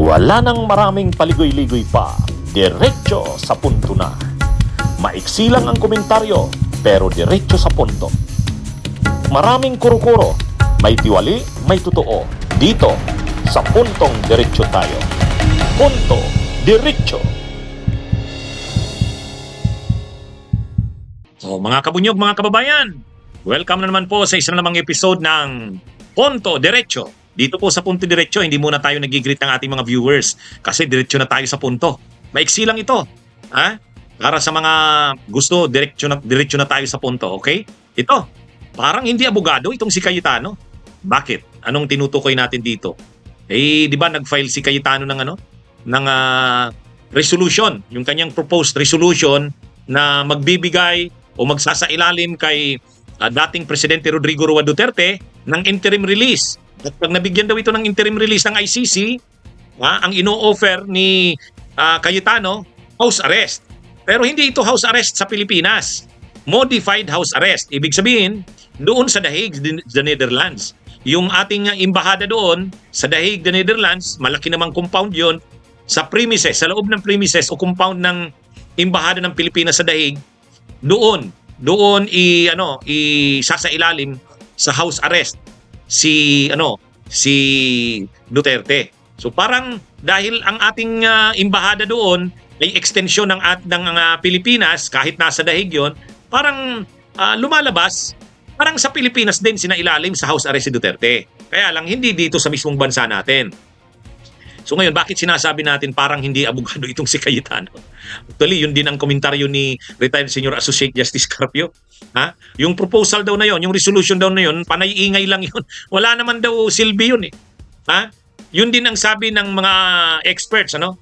Wala nang maraming paligoy-ligoy pa, diretso sa punto na. Maiksi lang ang komentaryo, pero diretso sa punto. Maraming kuro-kuro, may tiwali, may totoo. Dito, sa puntong diretso tayo. Punto, diretso. So mga kabunyog, mga kababayan, welcome na naman po sa isang namang episode ng Punto Diretso. Dito po sa Punto Diretso, hindi muna tayo nag-greet ng ating mga viewers kasi diretso na tayo sa punto. Maiksi lang ito. Ha? Para sa mga gusto, diretso na tayo sa punto, okay? Ito, parang hindi abogado itong si Cayetano. Bakit? Anong tinutukoy natin dito? Eh, di ba nag-file si Cayetano ng resolution, yung kanyang proposed resolution na magbibigay o magsasailalim kay dating Presidente Rodrigo Roa Duterte ng interim release. At pag nabigyan daw ito ng interim release ng ICC, ang ino-offer ni Cayetano, house arrest. Pero hindi ito house arrest sa Pilipinas. Modified house arrest. Ibig sabihin, doon sa The Hague, the Netherlands. Yung ating embahada doon sa The Hague, the Netherlands, malaki namang compound yon sa premises, sa loob ng premises o compound ng embahada ng Pilipinas sa The Hague, doon isasailalim sa house arrest si Duterte. So parang dahil ang ating embahada doon ay extension ng Pilipinas kahit nasa The Hague yon, parang lumalabas parang sa Pilipinas din sinailalim sa house arrest si Duterte. Kaya lang hindi dito sa mismong bansa natin. So ngayon, bakit sinasabi natin parang hindi abogado itong si Cayetano? Actually, yun din ang komentaryo ni retired Senior Associate Justice Carpio. Yung proposal daw na yun, yung resolution daw na yun, panay-ingay lang yun. Wala naman daw silbi yun eh. Yun din ang sabi ng mga experts, ang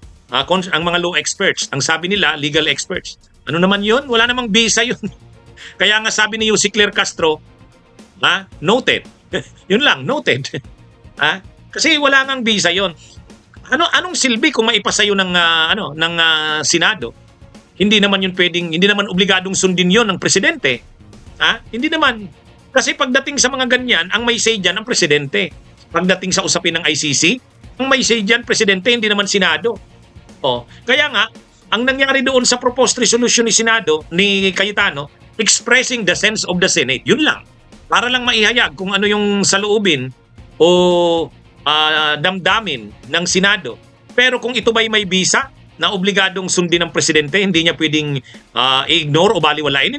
mga law experts. Ang sabi nila, legal experts. Ano naman yun? Wala namang bisa yun. Kaya nga sabi ni Yussi Claire Castro, noted. Yun lang, noted. Kasi wala ngang bisa yun. Anong silbi kung maipasa yun ng Senado? Hindi naman obligadong sundin yun ng presidente. Hindi naman. Kasi pagdating sa mga ganyan, ang may say dyan ang presidente. Pagdating sa usapin ng ICC, ang may say dyan presidente, hindi naman Senado. Kaya nga, ang nangyari doon sa proposed resolution ni Cayetano, expressing the sense of the Senate. Yun lang. Para lang maihayag kung ano yung saloobin o damdamin ng Senado. Pero kung ito ba'y may bisa na obligadong sundin ng presidente, hindi niya pwedeng ignore o baliwalain?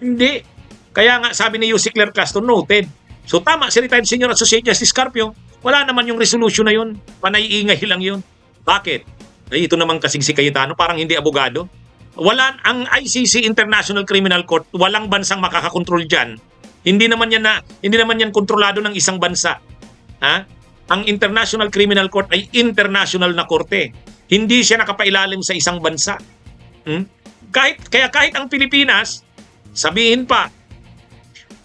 Hindi. Kaya nga sabi ni Yussi Claire Castro, noted. So tama, si retired Senior Associate Justice Carpio, wala naman yung resolution na yun. Panay-ingay lang yun. Bakit? Ito naman kasing si Cayetano, parang hindi abogado. Ang ICC International Criminal Court, walang bansang makakakontrol dyan. Hindi naman yan kontrolado ng isang bansa. Ang International Criminal Court ay international na korte. Hindi siya nakapailalim sa isang bansa. Kahit ang Pilipinas, sabihin pa,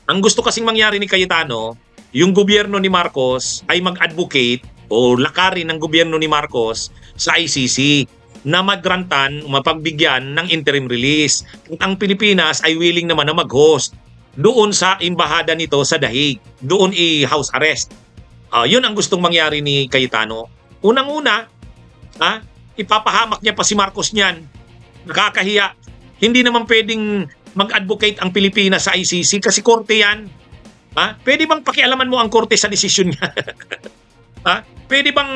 ang gusto kasing mangyari ni Cayetano, yung gobyerno ni Marcos ay mag-advocate o lakarin ng gobyerno ni Marcos sa ICC na magrantan, mapagbigyan ng interim release. Ang Pilipinas ay willing naman na mag-host doon sa embahada nito sa The Hague. Doon i-house arrest. Yun ang gustong mangyari ni Cayetano. Unang-una, ipapahamak niya pa si Marcos niyan. Nakakahiya. Hindi naman pwedeng mag-advocate ang Pilipinas sa ICC kasi korte yan. Pwede bang pakialaman mo ang korte sa desisyon niya? Pwede bang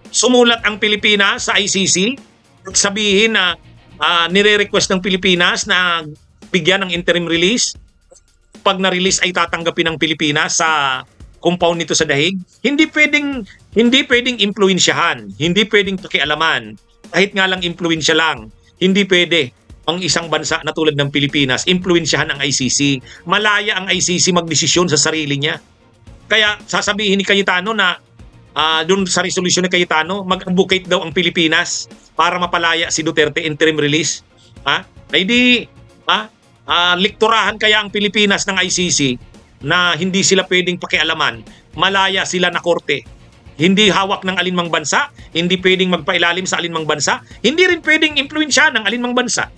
sumulat ang Pilipinas sa ICC at sabihin na nire-request ng Pilipinas na bigyan ng interim release? Pag na-release ay tatanggapin ng Pilipinas sa compound nito sa The Hague? Hindi pwedeng impluwensyahan, hindi pwedeng pakialaman. Kahit nga lang impluwensya lang, hindi pwede ang isang bansa na tulad ng Pilipinas impluwensyahan ang ICC. Malaya ang ICC magdesisyon sa sarili niya. Kaya sasabihin ni Cayetano na doon sa resolution ni Cayetano, mag-advocate daw ang Pilipinas para mapalaya si Duterte, interim release. Likturahan kaya ang Pilipinas ng ICC na hindi sila pwedeng pakialaman, malaya sila na korte. Hindi hawak ng alinmang bansa, hindi pwedeng magpailalim sa alinmang bansa, hindi rin pwedeng impluwensyahan ng alinmang bansa.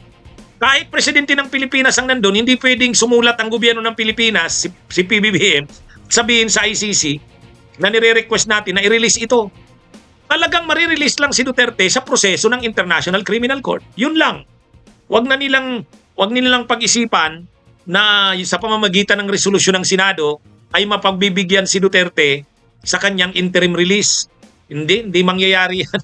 Kahit presidente ng Pilipinas ang nandun, hindi pwedeng sumulat ang gobyerno ng Pilipinas, si PBBM, sabihin sa ICC na nire-request natin na i-release ito. Talagang marirelease lang si Duterte sa proseso ng International Criminal Court. Yun lang. Wag nilang pag-isipan na sa pamamagitan ng resolusyon ng Senado ay mapagbibigyan si Duterte sa kanyang interim release. Hindi mangyayari yan.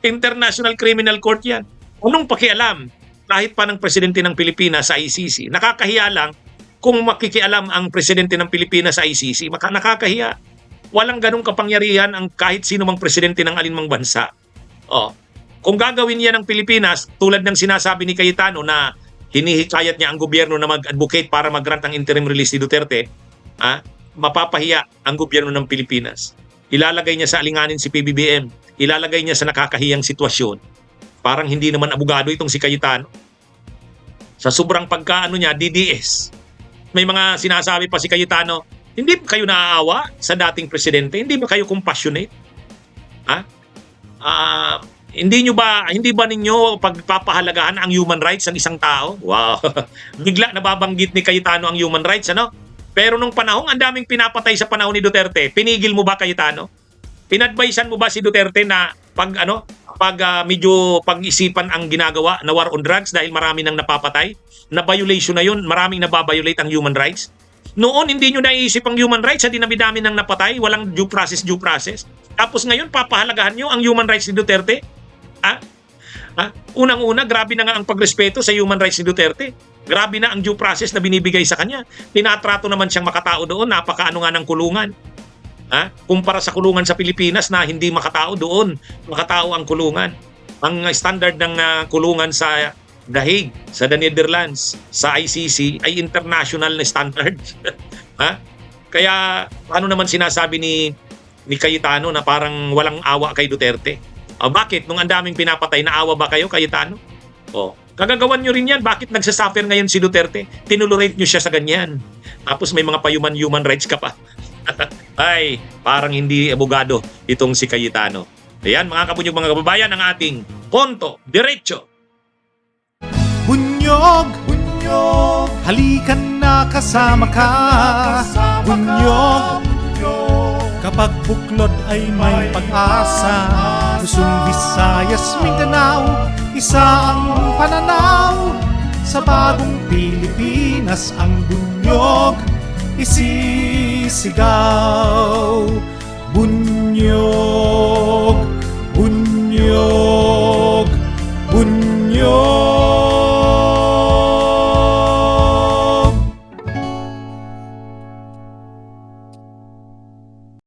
International Criminal Court yan. Anong pakialam kahit pa ng presidente ng Pilipinas sa ICC? Nakakahiya lang kung makikialam ang presidente ng Pilipinas sa ICC. Nakakahiya. Walang ganong kapangyarihan ang kahit sino mang presidente ng alinmang bansa. Kung gagawin yan ng Pilipinas, tulad ng sinasabi ni Cayetano na hinihikayat niya ang gobyerno na mag-advocate para mag-grant ang interim release ni Duterte, mapapahiya ang gobyerno ng Pilipinas. Ilalagay niya sa alinganin si PBBM. Ilalagay niya sa nakakahiyang sitwasyon. Parang hindi naman abogado itong si Cayetano. Sa sobrang pagkaano niya, DDS. May mga sinasabi pa si Cayetano, hindi ba kayo naaawa sa dating presidente? Hindi ba kayo compassionate? Hindi ba ninyo pagpapahalagahan ang human rights ng isang tao? Wow. Bigla nababanggit ni Cayetano ang human rights, ano? Pero nung panahon, ang daming pinapatay sa panahon ni Duterte. Pinigil mo ba, Cayetano? Pinadvisean mo ba si Duterte na medyo pag-isipan ang ginagawa na war on drugs dahil marami nang napapatay? Na violation na yun, maraming nababiolate ang human rights? Noon, hindi nyo naiisip ang human rights, sa dinami-dami nang napatay, walang due process. Tapos ngayon, papahalagahan nyo ang human rights ni Duterte? Unang-una, grabe na nga ang pagrespeto sa human rights ni Duterte. Grabe na ang due process na binibigay sa kanya. Tinatrato naman siyang makatao doon, napakaano nga ng kulungan. Kumpara sa kulungan sa Pilipinas na hindi makatao doon, makatao ang kulungan. Ang standard ng kulungan sa The Hague, sa the Netherlands, sa ICC ay international na standard. Kaya ano naman sinasabi ni Cayetano na parang walang awa kay Duterte? Bakit? Nung ang daming pinapatay, naawa ba kayo, Cayetano? Kagagawan nyo rin yan. Bakit nagsasuffer ngayon si Duterte? Tinulorate nyo siya sa ganyan. Tapos may mga human rights ka pa. Ay, parang hindi abogado itong si Cayetano. Ayan, mga kabunyog, mga kababayan, ang ating Ponto Diretso. Bunyog, halikan na kasama ka. Bunyog, kapag buklod ay may pag-asa. Luzon, Visayas, Mindanao, isa ang pananaw. Sa bagong Pilipinas ang bunyog isisigaw. Bunyog.